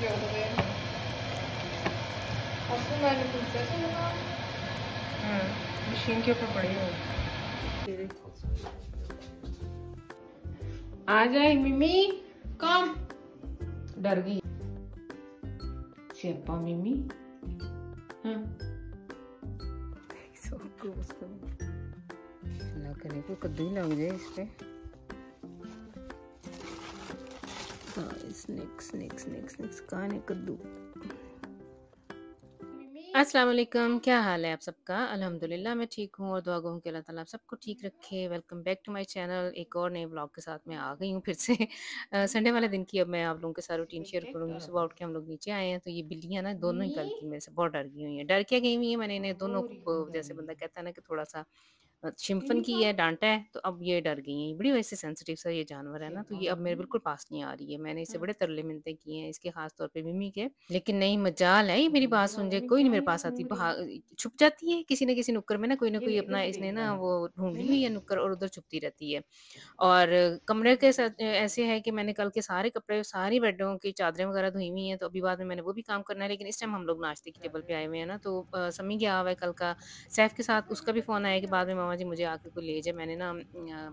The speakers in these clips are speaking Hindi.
कर रहे हैं। असली मैंने पूछा था ना। मशीन के ऊपर पड़ी हो। आ जाए मिमी, कम। डर गई सियापा मिमी। हाँ ना करे कोई कद्दू ही लग जाए इस पे। स्नेक स्नेक स्नेक स्नेक कहाँ है कद्दू। अस्सलाम वालेकुम, क्या हाल है आप सबका। अल्हम्दुलिल्लाह मैं ठीक हूँ और दुआ गो हूँ कि अल्लाह ताला आप सबको ठीक रखे। Welcome back to my channel. एक और नए ब्लॉग के साथ मैं आ गई हूँ फिर से। संडे वाले दिन की अब मैं आप लोगों के साथ रूटीन शेयर करूँगी। सुबह उठ के हम लोग नीचे आए हैं तो ये बिल्लियाँ ना दोनों ही कल की मेरे से बहुत डर गई हुई हैं। डर क्या गई हुई है, मैंने इन्हें दोनों को जैसे बंदा कहता है ना कि थोड़ा सा शिम्पन की है, डांटा है, तो अब ये डर गई हैं। बड़ी वैसे सेंसिटिव सा ये जानवर है ना, तो ये अब मेरे बिल्कुल पास नहीं आ रही है। मैंने इसे बड़े तरले मिन्नतें किए हैं इसके, खास तौर पे मिमी के, लेकिन नहीं मजाल है ये मेरी बात सुन जाए, कोई नहीं मेरे पास आती। छुप जाती है किसी न किसी नुक्कड़ में ना कोई अपना इसने ना वो ढूंढ ली हुई है नुक्कड़, और उधर छुपती रहती है। और कमरे के साथ ऐसे है कि मैंने कल के सारे कपड़े, सारी बेडों की चादरें वगैरह धुई हुई हैं, तो अभी बाद में मैंने वो भी काम करना है। लेकिन इस टाइम हम लोग नाश्ते की टेबल पे आए हुए हैं ना, तो समी गया हुआ है कल का सैफ के साथ। उसका भी फ़ोन आया कि बाद में मामा जी मुझे आके कोई ले जाए। मैंने ना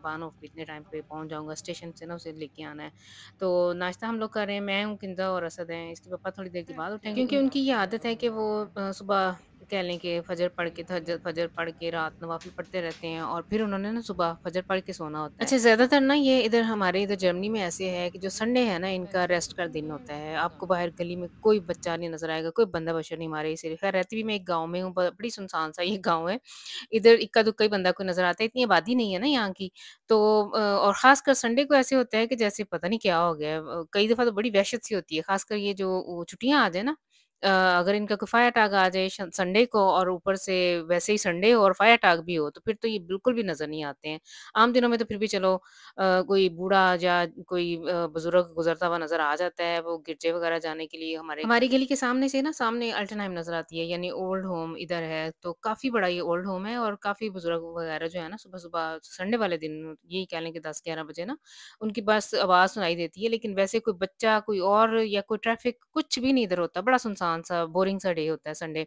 बान ऑफ पे इतने टाइम पे पहुँच जाऊँगा स्टेशन से ना, उसे लेके आना है। तो नाश्ता हम लोग कर रहे हैं, मैं हूँ, किंज़ा और असद हैं। इसके पापा थोड़ी देर के बाद उठेंगे क्योंकि उनकी ये आदत है कि वो सुबह कह लें कि फजर पढ़ के रात नवाफ़िल पढ़ते रहते हैं और फिर उन्होंने ना सुबह फजर पढ़ के सोना होता है। अच्छा, ज़्यादातर ना ये इधर हमारे इधर जर्मनी में ऐसे है कि जो संडे है ना इनका रेस्ट का दिन होता है। आपको बाहर गली में कोई बच्चा नहीं नज़र आएगा, कोई बंदा बशर नहीं हमारे इस एरिया। खैर रहती भी मैं एक गाँव में हूँ, ब बड़ी सुनसान सा ये गाँव है। इधर इक्का-दुक्का ही बंदा कोई नज़र आता है, इतनी आबादी नहीं है ना यहाँ की। तो और ख़ासकर संडे को ऐसे होता है कि जैसे पता नहीं क्या हो गया है। कई दफ़ा तो बड़ी वहशत सी होती है, ख़ासकर ये जो वो छुट्टियाँ आ जाए ना, अगर इनका कोई फायर अटैक आ जाए संडे को, और ऊपर से वैसे ही संडे हो और फायर अटैक भी हो, तो फिर तो ये बिल्कुल भी नज़र नहीं आते हैं। आम दिनों में तो फिर भी चलो कोई बूढ़ा या कोई बुज़ुर्ग गुज़रता हुआ नज़र आ जाता है, वो गिरजे वग़ैरह जाने के लिए हमारी गली के सामने से ना, सामने अल्टरनाइम नज़र आती है, यानी ओल्ड होम इधर है, तो काफ़ी बड़ा ये ओल्ड होम है और काफ़ी बुज़ुर्ग वग़ैरह जो है ना, सुबह-सुबह संडे वाले दिन यही कह लें कि 10-11 बजे ना, उनकी बस आवाज़ सुनाई देती है। लेकिन वैसे कोई बच्चा, कोई और या कोई ट्रैफ़िक कुछ भी नहीं इधर होता। बड़ा सुनसान सा, बोरिंग सा डे होता है संडे।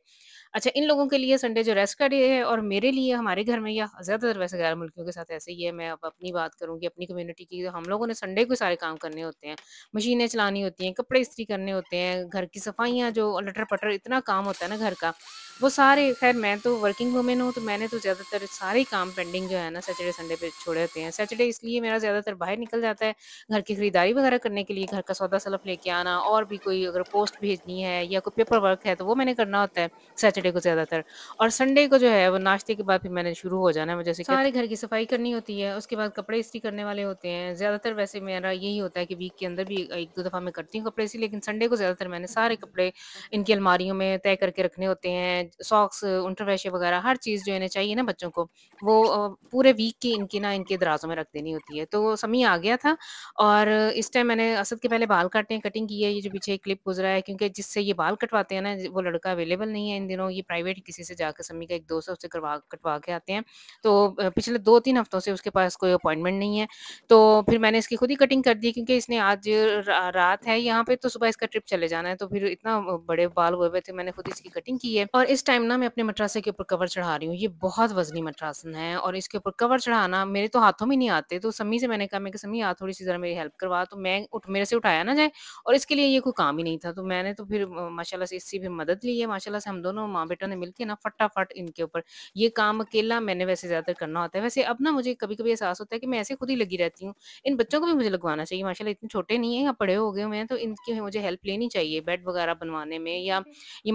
अच्छा, इन लोगों के लिए संडे जो रेस्ट का डे है, और मेरे लिए हमारे घर में या ज़्यादातर वैसे गैर मुल्कियों के साथ ऐसे ही है। मैं अब अपनी बात करूँगी, अपनी कम्युनिटी की, तो हम लोगों ने संडे को सारे काम करने होते हैं। मशीनें चलानी होती हैं, कपड़े इस्त्री करने होते हैं, घर की सफाइयाँ, जो लटर-पटर इतना काम होता है ना घर का, वो सारे, खैर मैं तो वर्किंग वूमेन हूँ, तो मैंने तो ज़्यादातर सारे ही काम पेंडिंग जो है ना सैटरडे संडे पे छोड़े होते हैं। सैटरडे इसलिए मेरा ज़्यादातर बाहर निकल जाता है, घर की खरीदारी वगैरह करने के लिए, घर का सौदा-सलफ लेके आना, और भी कोई अगर पोस्ट भेजनी है या कोई पेपर वर्क है, तो वो मैंने करना होता है सैटरडे को ज़्यादातर। और संडे को जो है वो नाश्ते के बाद फिर मैंने शुरू हो जाना है, जैसे सारे घर की सफाई करनी होती है, उसके बाद कपड़े इस्त्री करने वाले होते हैं। ज़्यादातर वैसे मेरा यही होता है कि वीक के अंदर भी 1-2 दफ़ा मैं करती हूँ कपड़े इस्त्री, लेकिन संडे को ज़्यादातर मैंने सारे कपड़े इनकी अलमारियों में तय करके रखने होते हैं। सॉक्स, अंडरवेयर वगैरह हर चीज़ जो इन्हें चाहिए ना बच्चों को, वो पूरे वीक की इनके दराज़ों में रख देनी होती है। तो समी आ गया था और इस टाइम मैंने असद के पहले बाल काटे हैं, कटिंग की है। ये जो पीछे एक क्लिप गुज़रा है, क्योंकि जिससे ये बाल कटवाते हैं ना, वो लड़का अवेलेबल नहीं है इन दिनों। ये प्राइवेट किसी से जाकर, समी का एक दोस्त है, उससे कटवा के आते हैं। तो पिछले 2-3 हफ्तों से उसके पास कोई अपॉइंटमेंट नहीं है। तो फिर मैंने इसकी खुद ही कटिंग कर दी, क्योंकि इसने आज रात है यहाँ पे, तो सुबह इसका ट्रिप चले जाना है। तो फिर इतना बड़े बाल हुए हुए थे, मैंने खुद इसकी कटिंग की है। और इस टाइम ना मैं अपने मटरासे के ऊपर कवर चढ़ा रही हूँ। ये बहुत वज़नी मटरासन है और इसके ऊपर कवर चढ़ाना मेरे तो हाथों में नहीं आते। तो समी से मैंने कहा, मैं कि समी आ थोड़ी-सी ज़रा मेरी हेल्प करवा, तो मेरे से उठाया ना जाए, और इसके लिए ये कोई काम ही नहीं था। तो मैंने तो फिर माशाल्लाह से इससे भी मदद ली है। माशाल्लाह से हम दोनों माँ-बेटा ने मिलके ना फटाफट इनके ऊपर, ये काम अकेला मैंने वैसे ज़्यादातर करना होता है। वैसे अब ना मुझे कभी-कभी एहसास होता है कि मैं ऐसे खुद ही लगी रहती हूँ। इन बच्चों को भी मुझे लगवाना चाहिए, माशाल्लाह इतने छोटे नहीं हैं या बड़े हो गए हुए हैं, तो इनकी मुझे हेल्प लेनी चाहिए बेड वगैरह बनवाने में, या ये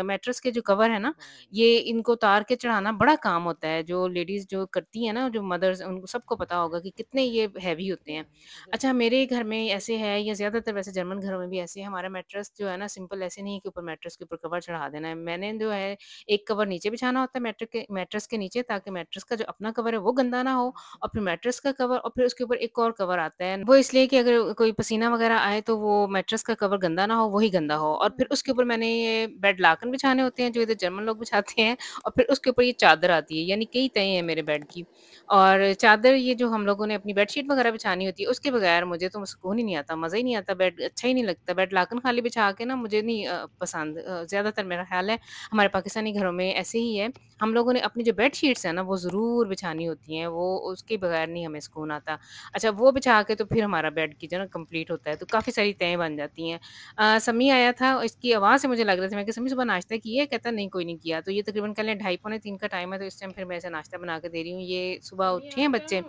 मैट्रेस के जो कवर है ना, ये इनको उतार के चढ़ाना बड़ा काम होता है। जो लेडीज़ जो करती हैं ना, जो मदर्स, उनको सबको पता होगा कि कितने ये हेवी होते हैं। अच्छा, मेरे घर में ऐसे है, या ज़्यादातर वैसे जर्मन घरों में भी ऐसे है, हमारा मैट्रेस जो है ना सिंपल ऐसे नहीं है कि ऊपर मैट्रेस के ऊपर कवर चढ़ा देना है। मैंने जो है एक कवर नीचे बिछाना होता है मैट्रेस के नीचे, ताकि मैट्रेस का जो अपना कवर है वो गंदा ना हो, और फिर मैट्रेस का कवर और फिर उसके ऊपर एक और कवर आता है। वो इसलिए कि अगर कोई पसीना वगैरह आए तो वो मैट्रेस का कवर गंदा ना हो, वही गंदा हो। और फिर उसके ऊपर मैंने ये बेड लाकन बिछाने होते हैं जो इधर जर्मन लोग बिछाते हैं, और फिर उसके ऊपर ये चादर आती है, यानी कई तह हैं मेरे बेड की। और चादर ये जो हम लोगों ने अपनी बेडशीट वगैरह बिछानी होती है, उसके बगैर मुझे तो सुकून ही नहीं आता, मज़ा ही नहीं आता, बेड अच्छा ही नहीं लगता। बेड लाकन खाली बिछा के ना मुझे नहीं पसंद। ज़्यादातर मेरा ख़्याल है हमारे पाकिस्तानी घरों में ऐसे ही है। हम लोगों ने अपनी जो बेडशीट्स हैं ना वो ज़रूर बिछानी होती हैं, वो उसके बगैर नहीं हमें सुकून आता। अच्छा, वो बिछा के तो फिर हमारा बेड की जो है ना कंप्लीट होता है, तो काफ़ी सारी तहें बन जाती हैं। समी आया था, इसकी आवाज़ से मुझे लग रहा था, मैं कहा, "समी सुबह नाश्ता किया है?" कहता, "नहीं, कोई नहीं किया।" तो ये तकरीबन कह लें ढाई पौने 3 का टाइम है, तो इस टाइम फिर मैं इसे नाश्ता बना के दे रही हूँ। ये सुबह उठे हैं बच्चे,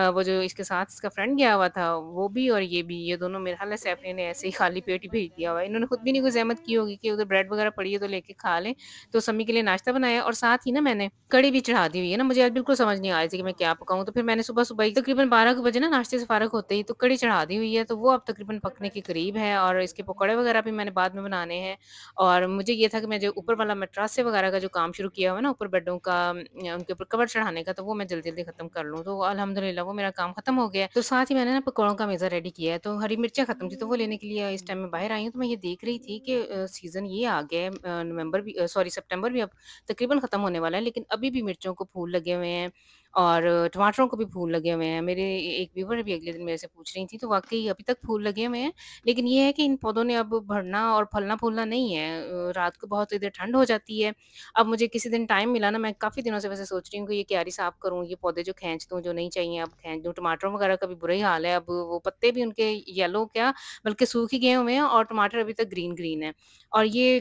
वो जो इसके साथ इसका फ्रेंड गया हुआ था, वो भी और ये भी, ये दोनों मेरे ख़्याल है सैफ़ी ने ऐसे ही खाली पेट ही भेज दिया हुआ है। इन्होंने खुद भी नहीं कोई ज़हमत की होगी कि उधर ब्रेड वग़ैरह पड़ी है तो लेके खा लें। तो समी के लिए नाश्ता बनाया, और साथ ही ना मैंने कढ़ी भी चढ़ा दी हुई है ना, मुझे आज बिल्कुल समझ नहीं आ रही थी कि मैं क्या पकाऊँ। तो फिर मैंने सुबह-सुबह ही तकरीबन 12 बजे ना नाश्ते से फ़ारिग होते ही तो कढ़ी चढ़ा दी हुई है, तो वो अब तकरीबन पकने के करीब है, और इसके पकौड़े वग़ैरह भी मैंने बाद में बनाने हैं। और मुझे ये था कि मैं जो ऊपर वाला मैट्रेस वग़ैरह का जो काम शुरू किया हुआ है ना, ऊपर बेडों का उनके ऊपर कवर चढ़ाने का, तो वो मैं जल्दी-जल्दी ख़त्म कर लूँ। तो अल्हम्दुलिल्लाह वो मेरा काम ख़त्म हो गया है। तो साथ ही मैंने ना पकौड़ों का मेज़ा रेडी किया है, तो हरी मिर्चें ख़त्म थी, तो वो लेने के लिए इस टाइम मैं बाहर आई हूँ। तो मैं ये देख रही थी कि सीज़न ये आ गया है, नवंबर भी सॉरी सितंबर भी अब तकरीबन ख़त्म होने वाला है, लेकिन अभी भी मिर्चों को फूल लगे हुए हैं, और टमाटरों को भी फूल लगे हुए हैं। मेरे एक व्यूवर भी अगले दिन मेरे से पूछ रही थी, तो वाक़ई अभी तक फूल लगे हुए हैं। लेकिन ये है कि इन पौधों ने अब बढ़ना और फलना-फूलना नहीं है। रात को बहुत इधर ठंड हो जाती है। अब मुझे किसी दिन टाइम मिला ना, मैं काफ़ी दिनों से वैसे सोच रही हूँ कि ये क्यारी साफ़ करूँ, ये पौधे जो खींच दूँ, जो नहीं चाहिए अब खींच दूँ। टमाटरों वगैरह का भी बुरा ही हाल है, अब वो पत्ते भी उनके येलो क्या बल्कि सूख ही गए हुए हैं, और टमाटर अभी तक ग्रीन-ग्रीन है। और ये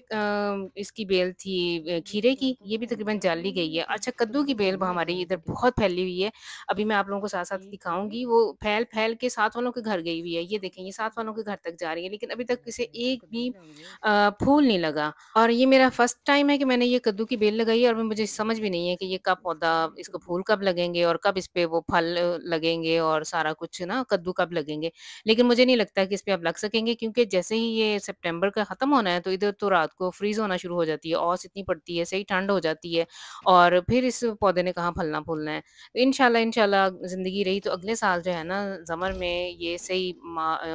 इसकी बेल थी खीरे की, ये भी तकरीबन जल ही गई है। अच्छा, कद्दू की बेल हमारी इधर बहुत फैली हुई है। अभी मैं आप लोगों को साथ-साथ दिखाऊँगी, वो फैल-फैल के साथ वालों के घर गई हुई है। ये देखें, ये साथ वालों के घर तक जा रही है, लेकिन अभी तक इसे अच्छा, एक कद्दू भी भी लग गए। फूल नहीं लगा। और ये मेरा फर्स्ट टाइम है कि मैंने ये कद्दू की बेल लगाई है, और मुझे समझ भी नहीं है कि ये कब पौधा, इसको फूल कब लगेंगे, और कब इस पे वो फल लगेंगे, और सारा कुछ ना कद्दू कब लगेंगे। लेकिन मुझे नहीं लगता कि इस पे अब लग सकेंगे, क्योंकि जैसे ही ये सितंबर का खत्म होना है, तो इधर तो रात को फ्रीज़ होना शुरू हो जाती है, औस इतनी पड़ती है, सही ठंड हो जाती है, और फिर इस पौधे ने कहाँ फलना-फूलना है। इंशाल्लाह इंशाल्लाह ज़िंदगी रही तो अगले साल जो है ना ज़मर में ये सही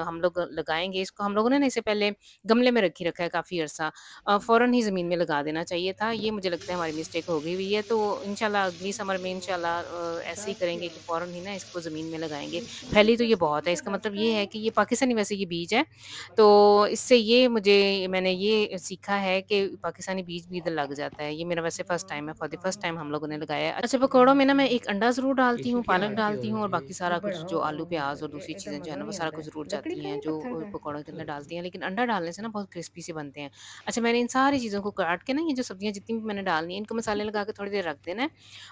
हम लोग लगाएँगे इसको। हम लोगों ने ना इसे पहले गमले में रखी रखा है काफ़ी अरसा। फ़ौरन ही ज़मीन में लगा देना चाहिए था। ये मुझे लगता है हमारी मिस्टेक हो गई हुई है। तो इंशाल्लाह अगली समर में इंशाल्लाह ऐसे ही करेंगे कि फ़ौरन ही ना इसको ज़मीन में लगाएँगे। फैली तो ये बहुत है, इसका मतलब ये है कि ये पाकिस्तानी वैसे ये बीज है। तो इससे ये मैंने ये सीखा है कि पाकिस्तानी बीज भी इधर लग जाता है। ये मेरा वैसे फर्स्ट टाइम है, फॉर द फर्स्ट टाइम हम लोगों ने लगाया है। अच्छा, पकौड़ों में ना मैं एक अंडा ज़रूर डालती हूँ, इसमें क्या पालक ऐड किया डालती होगा हूँ, और ये? बाकी ये सारा बड़ा कुछ जो आलू, प्याज़ और दूसरी इतना चीज़ें जो है मज़ा ना, वो नहीं सारा आता कुछ है। ज़रूर लकड़ी जाती का हैं, नहीं जो पत्थर का है? पकौड़ों के अच्छा, अंदर अच्छा। डालती हैं। लेकिन अंडा डालने से ना बहुत क्रिस्पी से बनते हैं। अच्छा, मैंने इन सारी चीज़ों को काट के ना, ये जो सब्जियाँ जितनी भी मैंने डालनी है, इनको मसाले लगा के थोड़ी देर रख देना है,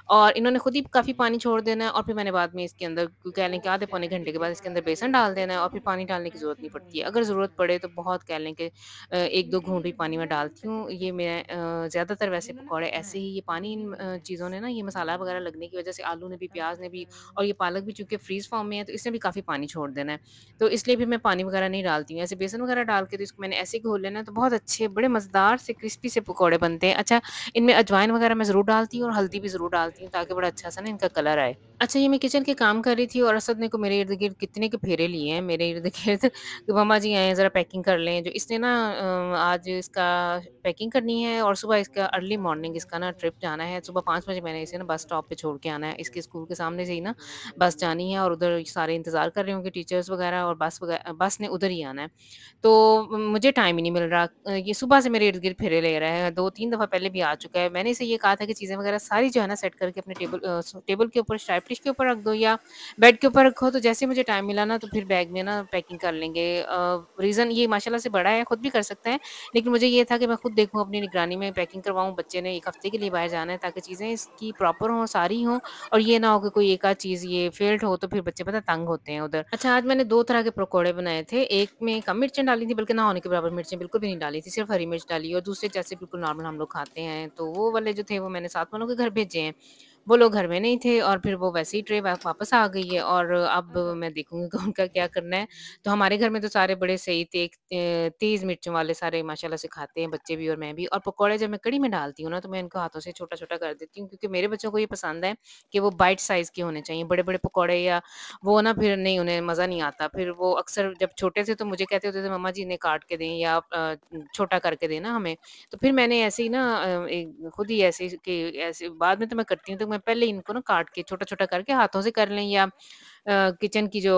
और इन्होंने खुद ही काफ़ी पानी छोड़ देना है, और फिर मैंने बाद में इसके अंदर कह लें कि आधे पौने घंटे के बाद इसके अंदर बेसन डाल देना है, और फिर पानी डालने की ज़रूरत नहीं पड़ती है। अगर ज़रूरत पड़े तो बहुत कह लें कि 1-2 घूँट ही पानी में डालती हूँ। ये मैं ज़्यादातर वैसे पकौड़े ऐसे ही, ये पानी इन चीज़ों ने ना, ये मसाला वगैरह लगने की वज़ह से, आलू ने भी, प्याज़ ने भी, और ये पालक भी चूँकि फ्रीज़ फॉर्म में है, तो इसने भी काफ़ी पानी छोड़ देना है। तो इसलिए भी मैं पानी वगैरह नहीं डालती हूँ। ऐसे बेसन वगैरह डाल के तो इसको मैंने ऐसे ही घोल लेना है, तो बहुत अच्छे, बड़े मज़ेदार से क्रिस्पी से पकौड़े बनते हैं। अच्छा, इनमें अजवाइन वगैरह मैं ज़रूर डालती हूँ, और हल्दी भी ज़रूर डालती हूँ, ताकि बड़ा अच्छा-सा ना इनका कलर आए। अच्छा, ये मैं किचन के काम कर रही थी, और असद ने को मेरे इर्द-गिर्द कितने के फेरे लिए हैं, मेरे इर्द-गिर्द कि मम्मा जी आए हैं, ज़रा पैकिंग कर लें। जो इसने ना आज इसका पैकिंग करनी है, और सुबह इसका अर्ली मॉर्निंग इसका ना ट्रिप जाना है। सुबह 5 बजे मैंने इसे ना बस स्टॉप पे छोड़ के आना है। इसके स्कूल के सामने से ही ना बस जानी है, और उधर सारे इंतज़ार कर रहे होंगे टीचर्स वगैरह, और बस ने उधर ही आना है। तो मुझे टाइम ही नहीं मिल रहा। ये सुबह से मेरे इर्द-गिर्द फेरे ले रहा है, 2-3 दफ़ा पहले भी आ चुका है। मैंने इसे ये कहा था कि चीज़ें वगैरह सारी जो है ना सेट करके अपने टेबल के ऊपर, चाय डिश के ऊपर रख दो, या बेड के ऊपर रखो, तो जैसे ही मुझे टाइम मिला ना, तो फिर बैग में ना पैकिंग कर लेंगे। रीज़न ये माशाल्लाह से बड़ा है, खुद भी कर सकता है, लेकिन मुझे ये था कि मैं खुद देखूँ, अपनी निगरानी में पैकिंग करवाऊँ। बच्चे ने 1 हफ़्ते के लिए बाहर जाना है, ताकि चीज़ें इसकी प्रॉपर हों, सारी हों, और ये ना हो कि कोई एक आध चीज़ ये फ़ेल्ड हो, तो फिर बच्चे पता है तंग होते हैं उधर। अच्छा, आज मैंने 2 तरह के पकोड़े बनाए थे। एक में कम मिर्चें डाली थी, बल्कि ना होने के बराबर मिर्चें बिल्कुल भी नहीं डाली थी, सिर्फ़ हरी मिर्च डाली, और दूसरे जैसे बिल्कुल नॉर्मल हम लोग खाते हैं, तो वो वाले जो थे वो मैंने साथ वालों के घर भेजे हैं। वो लोग घर में नहीं थे और फिर वो वैसे ही ट्रे वापस आ गई है और अब मैं देखूँगी कि उनका क्या करना है। तो हमारे घर में तो सारे बड़े सही तेज़ मिर्चों वाले सारे माशाल्लाह से खाते हैं, बच्चे भी और मैं भी। और पकौड़े जब मैं कढ़ी में डालती हूँ ना, तो मैं इनको हाथों से छोटा-छोटा कर देती हूँ क्योंकि मेरे बच्चों को ये पसंद है कि वो बाइट साइज़ के होने चाहिए। बड़े-बड़े पकौड़े या वो ना फिर नहीं, उन्हें मज़ा नहीं आता। फिर वो अक्सर जब छोटे थे तो मुझे कहते होते थे, मम्मा जी इन्हें काट के दें या छोटा करके दें ना हमें। तो फिर मैंने ऐसे ही ना एक खुद ही ऐसे कि ऐसे बाद में तो मैं करती हूँ, तो मैं पहले इनको ना काट के छोटा-छोटा करके हाथों से कर लें या किचन की जो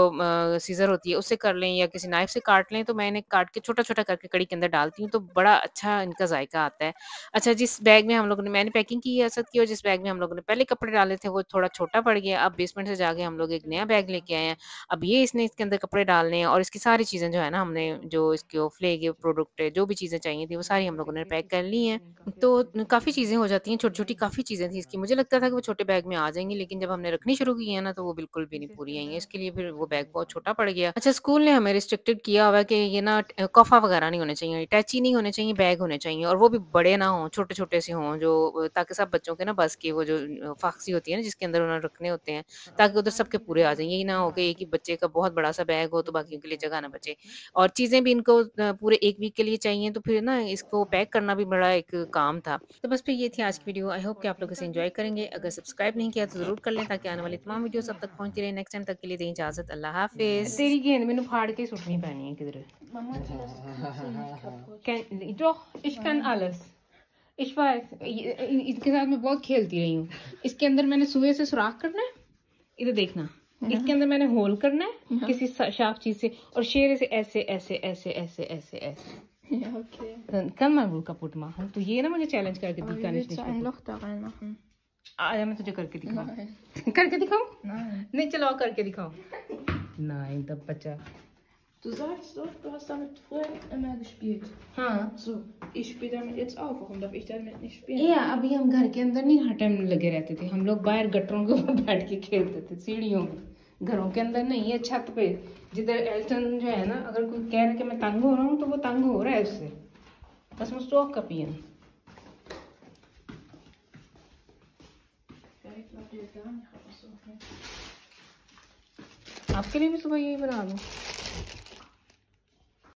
सीज़र होती है उससे कर लें या किसी नाइफ़ से काट लें, तो मैं इन्हें काट के छोटा-छोटा करके कढ़ी के अंदर डालती हूँ, तो बड़ा अच्छा इनका ज़ायका आता है। अच्छा, जिस बैग में हम लोगों ने मैंने पैकिंग की है असद की, और जिस बैग में हम लोगों ने पहले कपड़े डाले थे वो थोड़ा छोटा पड़ गया। अब बेसमेंट से जाके हम लोग एक नया बैग लेके आए हैं। अब ये इसने इसके अंदर कपड़े डालने हैं और इसकी सारी चीज़ें जो है ना, हमने जो इसके फ्ले के प्रोडक्ट है, जो भी चीज़ें चाहिए थी वो सारी हम लोगों ने पैक कर ली हैं। तो काफ़ी चीज़ें हो जाती हैं, छोटी-छोटी काफ़ी चीज़ें थी इसकी। मुझे लगता था कि वो छोटे बैग में आ जाएँगी, लेकिन जब हमने रखनी शुरू की है ना, तो वो बिल्कुल भी नहीं पूरी आई हैं। इसके लिए फिर वो बैग बहुत छोटा पड़ गया। अच्छा, स्कूल ने हमें रिस्ट्रिक्टेड किया हुआ है कि ये ना कफ़ा वगैरह नहीं होने चाहिए, अटैची नहीं होने चाहिए, बैग होने चाहिए और वो भी बड़े ना हों, छोटे-छोटे से हों जो ताकि सब बच्चों के ना बस की वो जो फाक्सी होती है ना, जिसके अंदर उन्हें रखने होते हैं, ताकि उधर सबके पूरे आ जाएँ। यही ना हो कि एक ही बच्चे का बहुत बड़ा-सा बैग हो, तो बाकियों के लिए जगह ना बचे। और चीज़ें भी इनको पूरे 1 वीक के लिए चाहिए, तो फिर ना इसको पैक करना भी बड़ा एक काम था। तो बस फिर ये थी आज की वीडियो। आई होप कि आप लोग इसे एंजॉय करेंगे। अगर सब्सक्राइब नहीं किया तो ज़रूर कर लें, ताकि आने वाली तमाम वीडियोस आप तक पहुंचती रहे। नेक्स्ट टाइम तक के लिए दें इजाज़त। अल्लाह हाफ़िज़। तेरी गेंद मैंने फाड़ के सुटनी पैनी है किधर? Mama, das kannst du nicht kaputt. Doch, ich kann alles। Ich weiß, इसके साथ मैं बहुत खेलती रही हूँ। इसके अंदर मैंने सुई से सुराख करना है, इधर देखना। इसके अंदर मैंने होल करना है किसी शार्प चीज से, और शेर से ऐसे ऐसे ऐसे ऐसे ऐसे ऐसे। Ja, okay. kann man wohl kaputt machen। तो ये ना मुझे चैलेंज करके Aber दिखा wie willst du ein Loch da reinmachen? आजा, मैं तुझे करके दिखाऊं। Nein. करके दिखाऊं? Nein. नहीं, चलो आओ करके दिखाओ। नहीं, तब बच्चा। Du sagst doch, du hast damit früher immer gespielt. हाँ। So, ich spiele damit jetzt auch. Warum darf ich damit nicht spielen? या अभी हम घर के अंदर नहीं हर टाइम लगे रहते थे, हम लोग बाहर गटरों के ऊपर बैठ के खेलते थे, सीढ़ियों में। घरों के अंदर नहीं, है छत पे। जिधर एल्टन जो है ना, अगर कोई कह रहा है कि मैं तंग हो रहा हूँ, तो वो तंग हो रहा है उससे। बस मुझे का पियन। आपके लिए भी सुबह यही बना दूँ?